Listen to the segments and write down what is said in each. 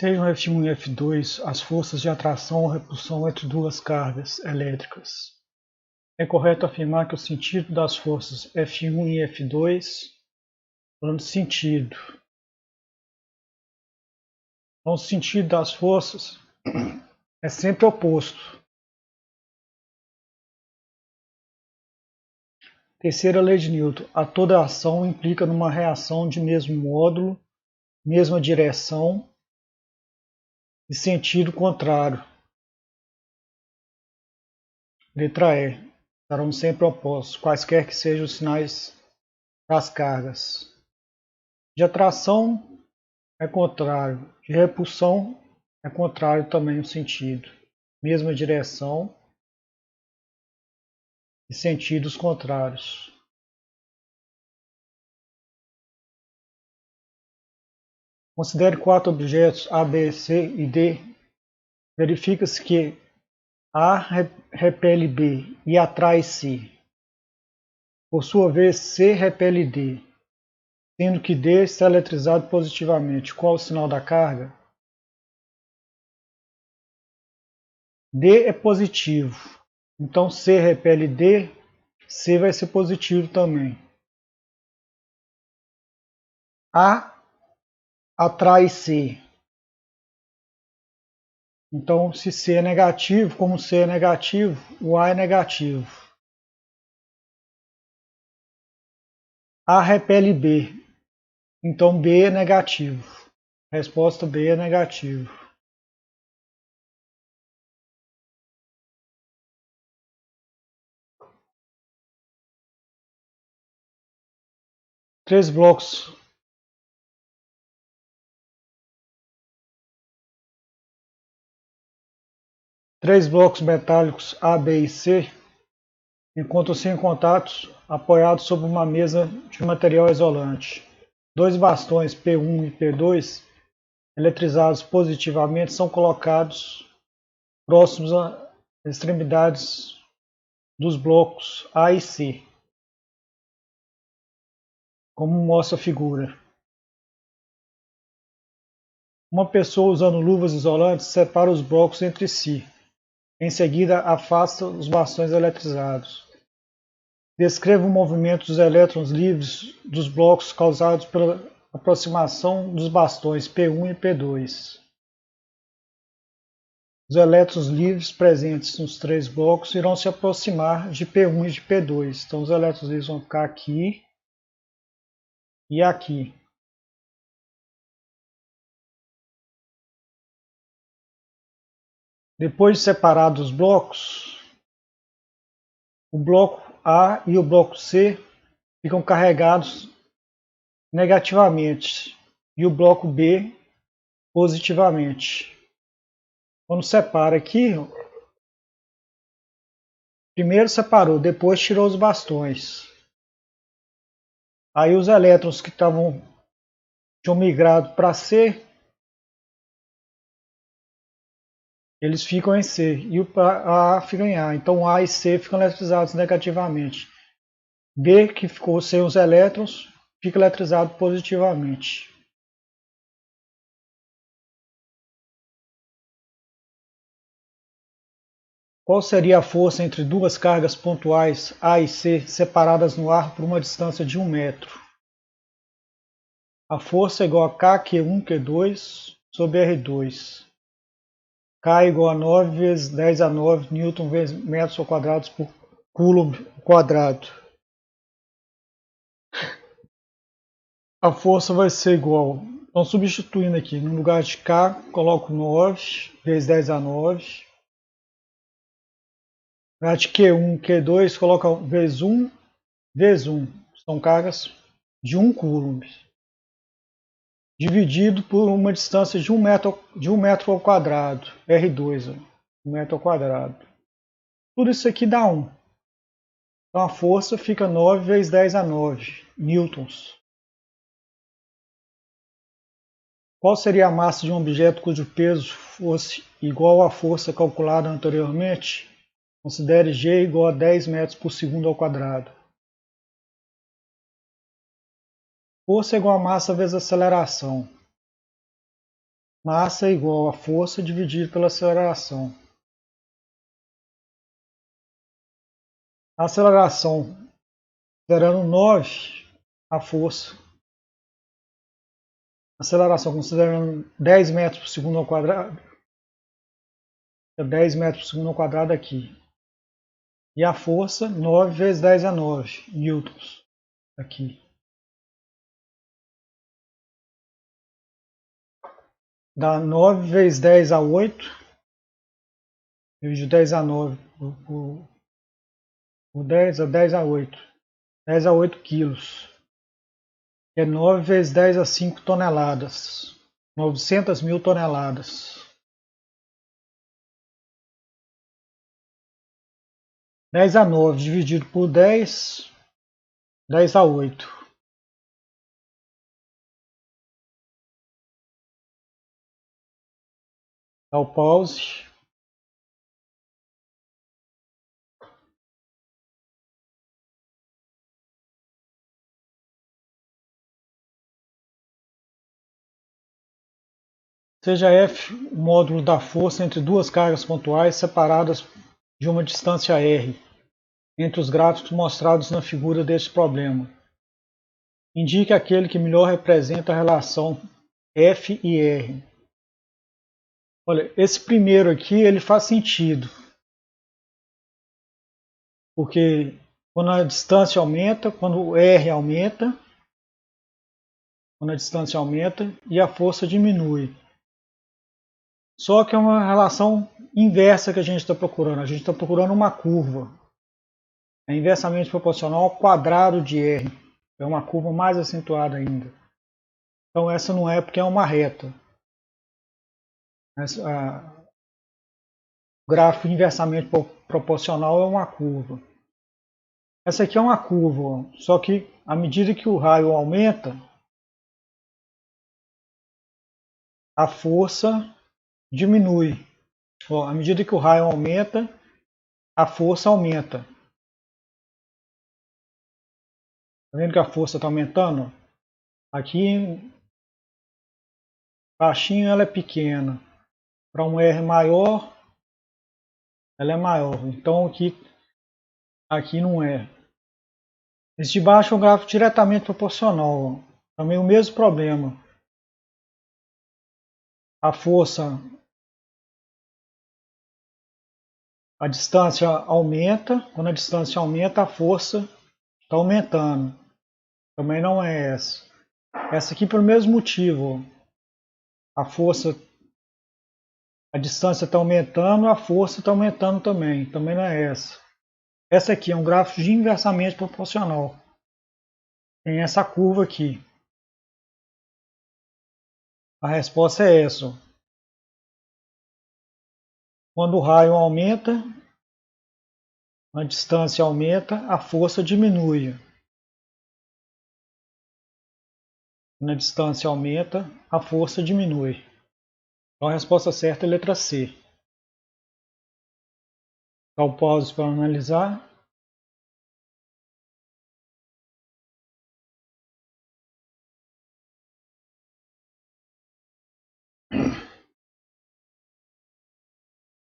Sejam F1 e F2 as forças de atração ou repulsão entre duas cargas elétricas. É correto afirmar que o sentido das forças F1 e F2, falando de sentido, então o sentido das forças é sempre oposto. Terceira lei de Newton: a toda ação implica numa reação de mesmo módulo, mesma direção e sentido contrário. Letra E: estarão sempre opostos, quaisquer que sejam os sinais das cargas. De atração é contrário, de repulsão é contrário também o sentido, mesma direção e sentidos contrários. Considere 4 objetos A, B, C e D. Verifica-se que A repele B e atrai C. Por sua vez, C repele D, sendo que D está eletrizado positivamente. Qual o sinal da carga? D é positivo, então C repele D, C vai ser positivo também. A atrai C. Então, se C é negativo, como C é negativo, o A é negativo. A repele B, então B é negativo. Resposta B é negativo. Três blocos metálicos A, B e C encontram-se em contatos apoiados sobre uma mesa de material isolante. Dois bastões P1 e P2 eletrizados positivamente são colocados próximos às extremidades dos blocos A e C, como mostra a figura. Uma pessoa usando luvas isolantes separa os blocos entre si. Em seguida, afasta os bastões eletrizados. Descreva o movimento dos elétrons livres dos blocos causados pela aproximação dos bastões P1 e P2. Os elétrons livres presentes nos três blocos irão se aproximar de P1 e de P2. Então, os elétrons livres vão ficar aqui e aqui. Depois de separados os blocos, o bloco A e o bloco C ficam carregados negativamente e o bloco B positivamente. Quando separa aqui, primeiro separou, depois tirou os bastões. Aí os elétrons que tinham migrado para C, eles ficam em C e o A fica em A. Então A e C ficam eletrizados negativamente. B, que ficou sem os elétrons, fica eletrizado positivamente. Qual seria a força entre duas cargas pontuais A e C separadas no ar por uma distância de 1 metro? A força é igual a KQ1Q2 sobre R2. K é igual a 9 vezes 10 a 9 newton vezes metros quadrados por coulomb quadrado. A força vai ser igual, então substituindo aqui, no lugar de K, coloco 9 vezes 10 a 9. No lugar de Q1, Q2, coloca vezes 1 vezes 1. São cargas de 1 coulomb. Dividido por uma distância de 1 metro ao quadrado, R2, 1 metro ao quadrado. Tudo isso aqui dá 1. Então a força fica 9 vezes 10 a 9 newtons. Qual seria a massa de um objeto cujo peso fosse igual à força calculada anteriormente? Considere G igual a 10 metros por segundo ao quadrado. Força é igual a massa vezes aceleração. Massa é igual a força dividido pela aceleração. A aceleração, considerando 9, a força. Aceleração, considerando 10 metros por segundo ao quadrado, é 10 metros por segundo ao quadrado aqui. E a força, 9 vezes 10 a 9 newtons, aqui. Dá 9 vezes 10 a 8, dividido 10 a 9 por 10 a 10 a 8. 10 a 8 quilos. É 9 vezes 10 a 5 toneladas. 900 mil toneladas. 10 a 9 dividido por 10, 10 a 8. Dá o pause. Seja F o módulo da força entre duas cargas pontuais separadas de uma distância r, entre os gráficos mostrados na figura deste problema. Indique aquele que melhor representa a relação F e R. Olha, esse primeiro aqui ele faz sentido, porque quando a distância aumenta, quando o R aumenta, quando a distância aumenta e a força diminui. Só que é uma relação inversa que a gente está procurando. A gente está procurando uma curva. É inversamente proporcional ao quadrado de R. É uma curva mais acentuada ainda. Então essa não é porque é uma reta. O gráfico inversamente proporcional é uma curva. Essa aqui é uma curva, só que à medida que o raio aumenta, a força diminui. À medida que o raio aumenta, a força aumenta. Tá vendo que a força está aumentando? Aqui, baixinho, ela é pequena. Para um R maior, ela é maior. Então aqui não é. Esse de baixo é um gráfico diretamente proporcional. Também o mesmo problema. A força, a distância aumenta. Quando a distância aumenta, a força está aumentando. Também não é essa. Essa aqui pelo mesmo motivo. A força, a distância está aumentando, a força está aumentando também. Também não é essa. Essa aqui é um gráfico de inversamente proporcional. Tem essa curva aqui. A resposta é essa. Quando o raio aumenta, a distância aumenta, a força diminui. Quando a distância aumenta, a força diminui. Então a resposta certa é a letra C. Dá o pause para analisar.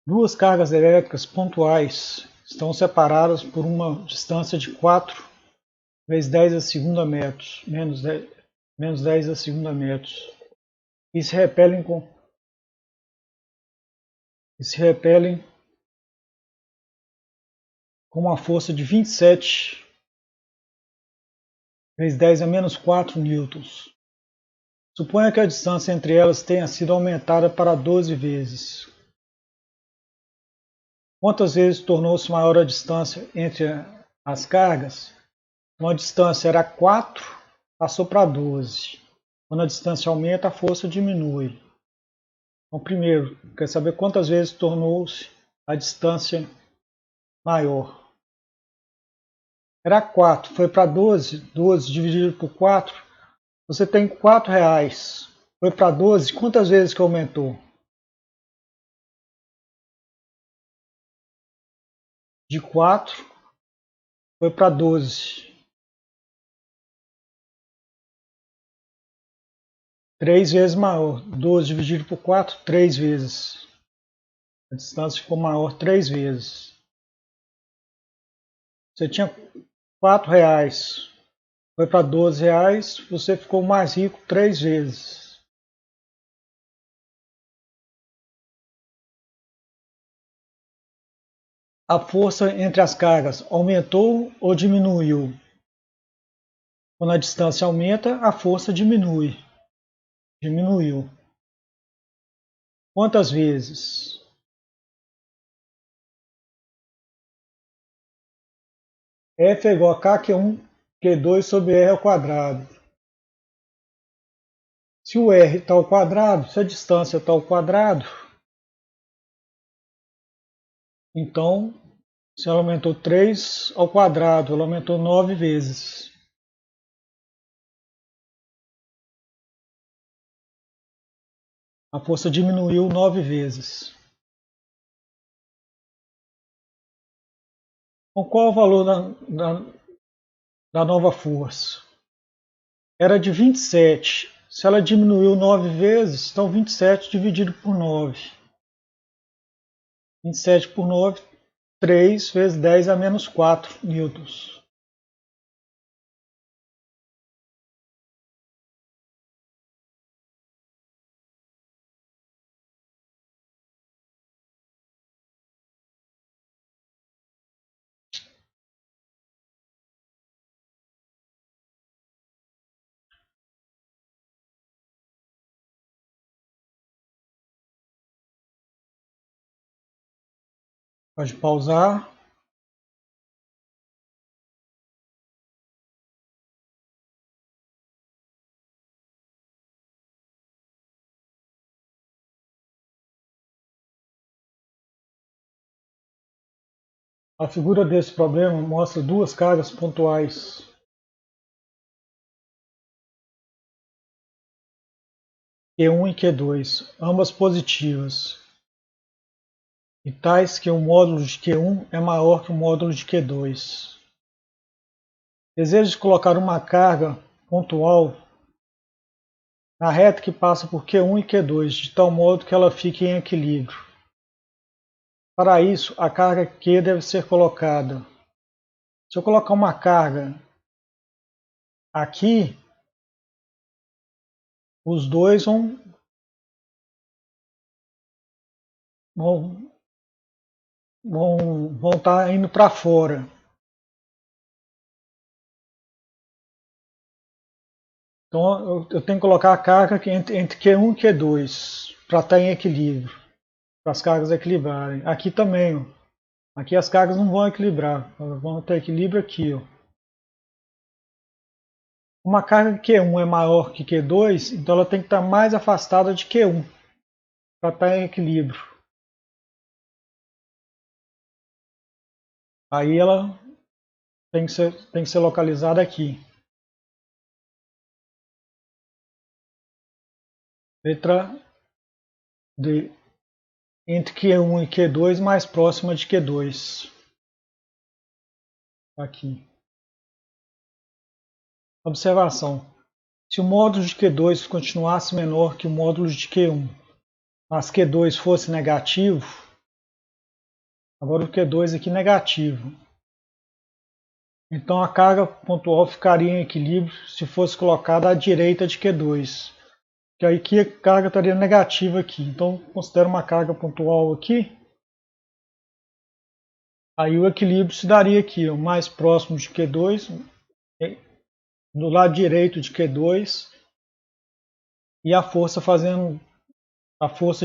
Duas cargas elétricas pontuais estão separadas por uma distância de 4 vezes 10 a segunda metros, menos 10 a segunda metros. E se repelem com uma força de 27 vezes 10 a menos 4 newtons. Suponha que a distância entre elas tenha sido aumentada para 12 vezes. Quantas vezes tornou-se maior a distância entre as cargas? Uma distância era 4, passou para 12. Quando a distância aumenta, a força diminui. Então, primeiro, quer saber quantas vezes tornou-se a distância maior. Era 4, foi para 12. 12 dividido por 4, você tem R$4. Foi para 12, quantas vezes que aumentou? De 4 foi para 12. 3 vezes maior. 12 dividido por 4, 3 vezes. A distância ficou maior 3 vezes. Você tinha R$4, foi para R$12, você ficou mais rico 3 vezes. A força entre as cargas aumentou ou diminuiu? Quando a distância aumenta, a força diminui. Diminuiu. Quantas vezes? F é igual a K1Q2 sobre R ao quadrado. Se o R está ao quadrado, se a distância está ao quadrado, então, se ela aumentou 3 ao quadrado, ela aumentou 9 vezes. A força diminuiu 9 vezes. Então, qual o valor da nova força? Era de 27. Se ela diminuiu 9 vezes, então 27 dividido por 9. 27 por 9, 3 vezes 10 a menos 4 newtons. Pode pausar. A figura desse problema mostra duas cargas pontuais. Q1 e Q2, ambas positivas, e tais que o módulo de Q1 é maior que o módulo de Q2. Desejo colocar uma carga pontual na reta que passa por Q1 e Q2, de tal modo que ela fique em equilíbrio. Para isso, a carga Q deve ser colocada. Se eu colocar uma carga aqui, os dois vão estar indo para fora. Então eu tenho que colocar a carga entre Q1 e Q2 para estar em equilíbrio, para as cargas equilibrarem. Aqui também, ó. Aqui as cargas não vão equilibrar, elas vão ter equilíbrio aqui. Ó. Uma carga Q1 é maior que Q2, então ela tem que estar mais afastada de Q1 para estar em equilíbrio. Aí ela tem que ser localizada aqui. Letra D. Entre Q1 e Q2, mais próxima de Q2. Aqui. Observação. Se o módulo de Q2 continuasse menor que o módulo de Q1, mas Q2 fosse negativo, agora o Q2 aqui negativo, então a carga pontual ficaria em equilíbrio se fosse colocada à direita de Q2. Que aí que a carga estaria negativa aqui. Então considero uma carga pontual aqui. Aí o equilíbrio se daria aqui, o mais próximo de Q2, do lado direito de Q2, e a força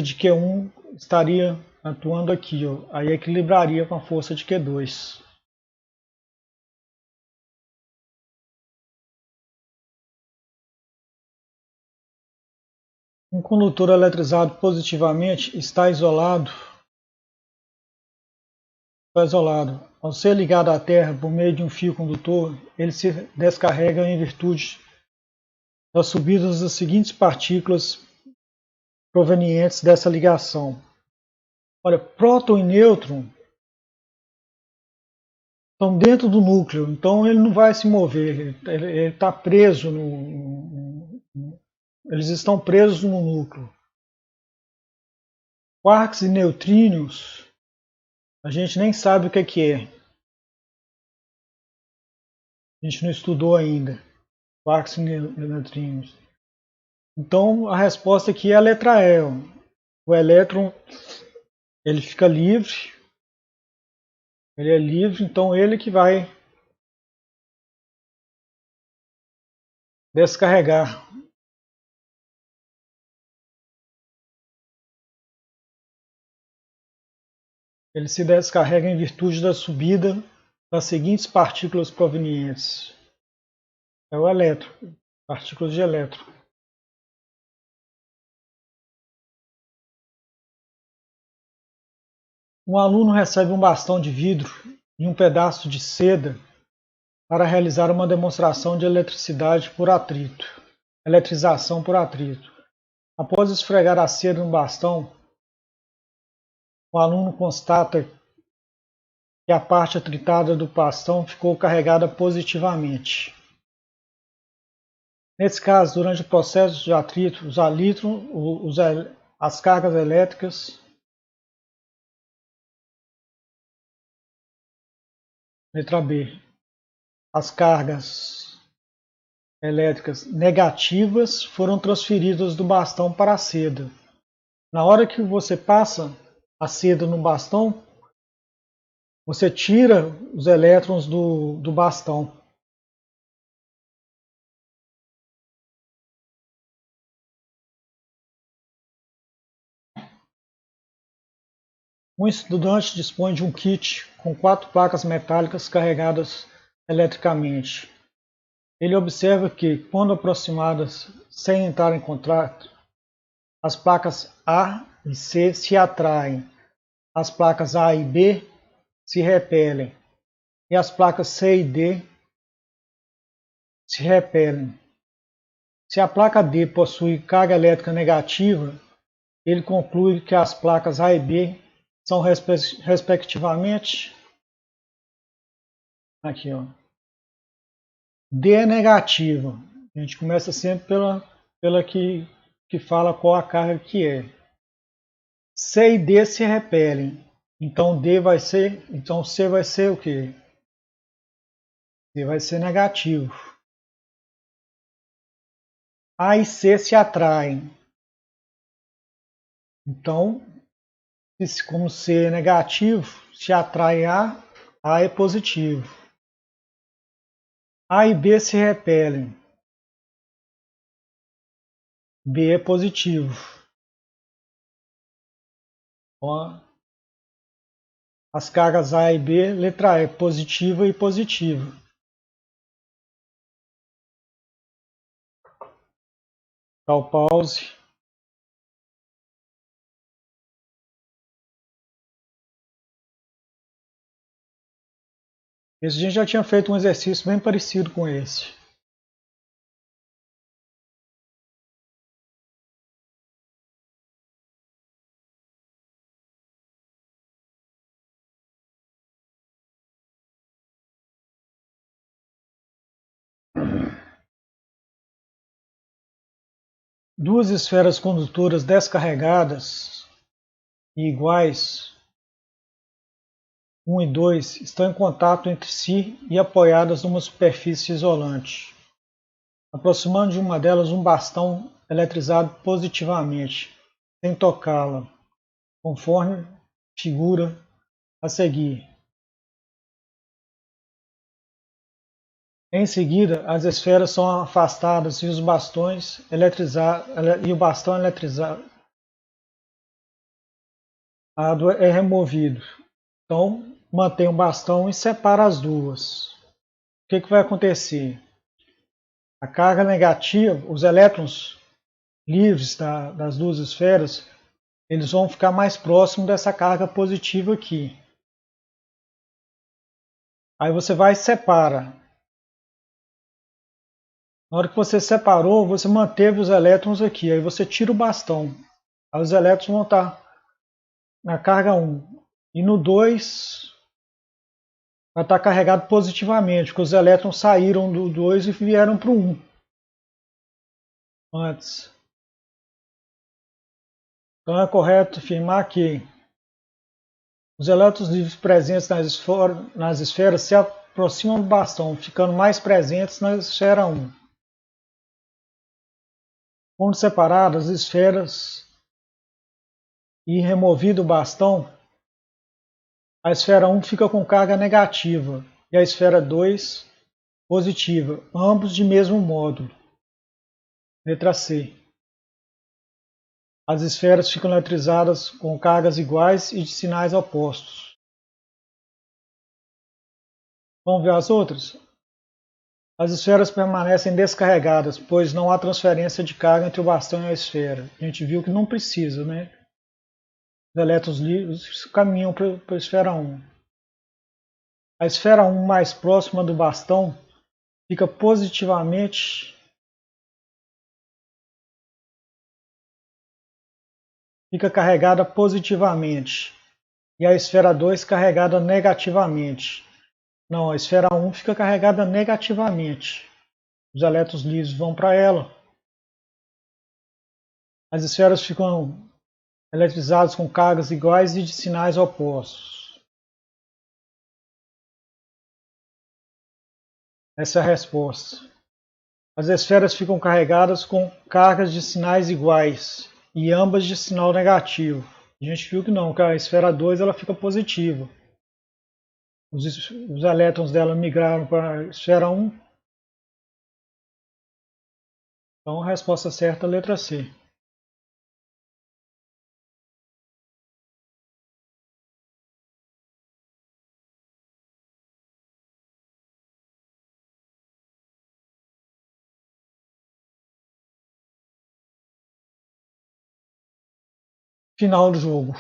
de Q1 estaria atuando aqui, ó. Aí equilibraria com a força de Q2. Um condutor eletrizado positivamente está isolado. Ao ser ligado à Terra por meio de um fio condutor, ele se descarrega em virtude das subidas das seguintes partículas provenientes dessa ligação. Olha, próton e nêutron estão dentro do núcleo, então ele não vai se mover, ele está preso eles estão presos no núcleo. Quarks e neutrínios, a gente nem sabe o que é. A gente não estudou ainda. Quarks e neutrínios. Então a resposta aqui é a letra E. O elétron ele fica livre. Ele é livre, então ele que vai descarregar. Ele se descarrega em virtude da subida das seguintes partículas provenientes. É o elétron, partículas de elétron. Um aluno recebe um bastão de vidro e um pedaço de seda para realizar uma demonstração de eletricidade por atrito. Eletrização por atrito. Após esfregar a seda no bastão, o aluno constata que a parte atritada do bastão ficou carregada positivamente. Nesse caso, durante o processo de atrito, as cargas elétricas letra B. As cargas elétricas negativas foram transferidas do bastão para a seda. Na hora que você passa a seda no bastão, você tira os elétrons do bastão. Um estudante dispõe de um kit com 4 placas metálicas carregadas eletricamente. Ele observa que, quando aproximadas sem entrar em contato, as placas A e C se atraem, as placas A e B se repelem e as placas C e D se repelem. Se a placa D possui carga elétrica negativa, ele conclui que as placas A e B são respectivamente aqui, ó. D é negativa. A gente começa sempre pela que fala qual a carga que é. C e D se repelem. Então C vai ser o quê? C vai ser negativo. A e C se atraem. Então, como C é negativo, se atrai A é positivo. A e B se repelem. B é positivo. Ó, as cargas A e B, letra E, positiva e positiva. Dá o pause. Esse a gente já tinha feito um exercício bem parecido com esse. Duas esferas condutoras descarregadas e iguais, 1 e 2, estão em contato entre si e apoiadas numa superfície isolante. Aproximando de uma delas um bastão eletrizado positivamente, sem tocá-la, conforme figura a seguir. Em seguida, as esferas são afastadas e o bastão eletrizado é removido. Então, mantém o bastão e separa as duas. O que vai acontecer? A carga negativa, os elétrons livres das duas esferas, eles vão ficar mais próximos dessa carga positiva aqui. Aí você vai e separa. Na hora que você separou, você manteve os elétrons aqui. Aí você tira o bastão. Aí os elétrons vão estar na carga 1. E no 2 vai estar carregado positivamente, porque os elétrons saíram do 2 e vieram para o 1 antes. Então é correto afirmar que os elétrons livres presentes nas esferas se aproximam do bastão, ficando mais presentes na esfera 1. Quando separadas as esferas e removido o bastão, a esfera 1 fica com carga negativa e a esfera 2 positiva, ambos de mesmo módulo. Letra C. As esferas ficam eletrizadas com cargas iguais e de sinais opostos. Vamos ver as outras? As esferas permanecem descarregadas, pois não há transferência de carga entre o bastão e a esfera. A gente viu que não precisa, né? Os elétrons livres caminham para a esfera 1. A esfera 1 mais próxima do bastão fica carregada positivamente e a esfera 2 carregada negativamente. Não, a esfera 1 fica carregada negativamente. Os elétrons livres vão para ela. As esferas ficam eletrizadas com cargas iguais e de sinais opostos. Essa é a resposta. As esferas ficam carregadas com cargas de sinais iguais e ambas de sinal negativo. A gente viu que não, que a esfera 2 ela fica positiva. Os elétrons dela migraram para a esfera 1. Então a resposta certa é a letra C. Final do jogo.